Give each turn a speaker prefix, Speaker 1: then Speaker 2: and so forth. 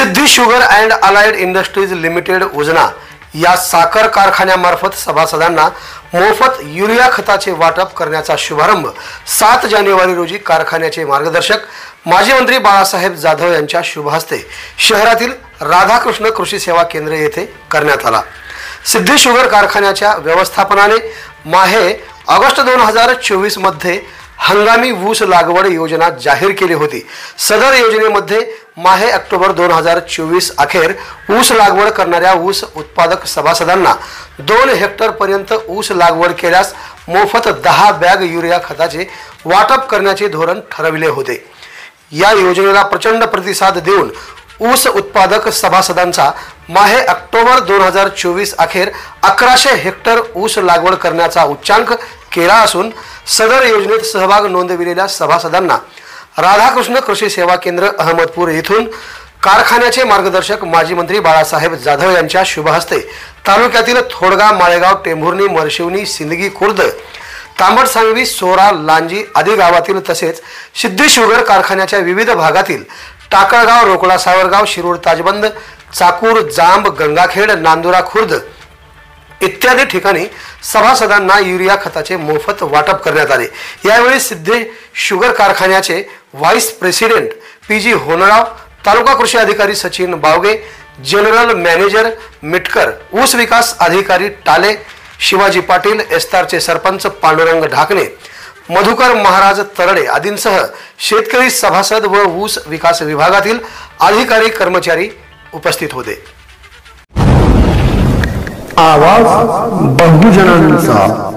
Speaker 1: Siddhi sugar and allied industries limited उजना या साखर कारखान्यामार्फत सभासदांना मोफत युरिया खताचे वाटप करण्याचा शुभारंभ 7 जानेवारी रोजी कारखान्याचे मार्गदर्शक माजी मंत्री बाळासाहेब जाधव यांच्या शुभ हस्ते शहरातील राधाकृष्ण कृषी सेवा केंद्र येथे करण्यात आला। सिद्धी शुगर कारखान्याच्या व्यवस्थापनाने माहे ऑगस्ट 2024 मध्ये हंगामी ऊस लागवड योजना जाहीर केली होती। सदर योजनेमध्ये माहे ऑक्टोबर 2024 अखेर ऊस लागवड करणाऱ्या ऊस उत्पादक सभासदांना 2 हेक्टर पर्यंत ऊस लागवड केल्यास मोफत 10 बॅग युरिया खताचे वाटप करण्याचे धोरण ठरविले होते। या योजनेला प्रचंड प्रतिसाद देऊन ऊस उत्पादक सभासदांचा माहे ऑक्टोबर 2024 अखेर 1100 हेक्टर ऊस लागवड करण्याचा उच्चांक केला असून सदर योजनेत सहभाग नोंदविलेल्या सभासदांना राधाकृष्ण कृषी सेवा केंद्र अहमदपूर येथून कारखान्याचे मार्गदर्शक माजी मंत्री बाळासाहेब जाधव यांच्या शुभ हस्ते तालुक्यातील थोडगा, माळेगाव, टेंभुर्णी, मरशिवनी, सिंदगी खुर्द, तांबडसांगवी, सोरा, लांजी आदी गावातील तसेच सिद्धी शुगर कारखान्याच्या विविध भागातील टाकळगाव, रोकडा, सावरगाव, शिरूर, ताजबंद, चाकूर, जांब, गंगाखेड, नांदुरा खुर्द इत्यादी ठिकाणी सभासदांना युरिया खताचे मोफत वाटप करण्यात आले। यावेळी सिद्धी शुगर कारखान्याचे व्हाइस प्रेसिडेंट पीजी होनराव, तालुका कृषी अधिकारी सचिन बावगे, जनरल मॅनेजर मिटकर, ऊस विकास अधिकारी टाले, शिवाजी पाटील, एस्तारचे सरपंच पांडुरंग ढाकणे, मधुकर महाराज तरडे आदींसह शेतकरी सभासद व ऊस विकास विभागातील अधिकारी कर्मचारी उपस्थित होते।
Speaker 2: आवाज बहुजनांचा।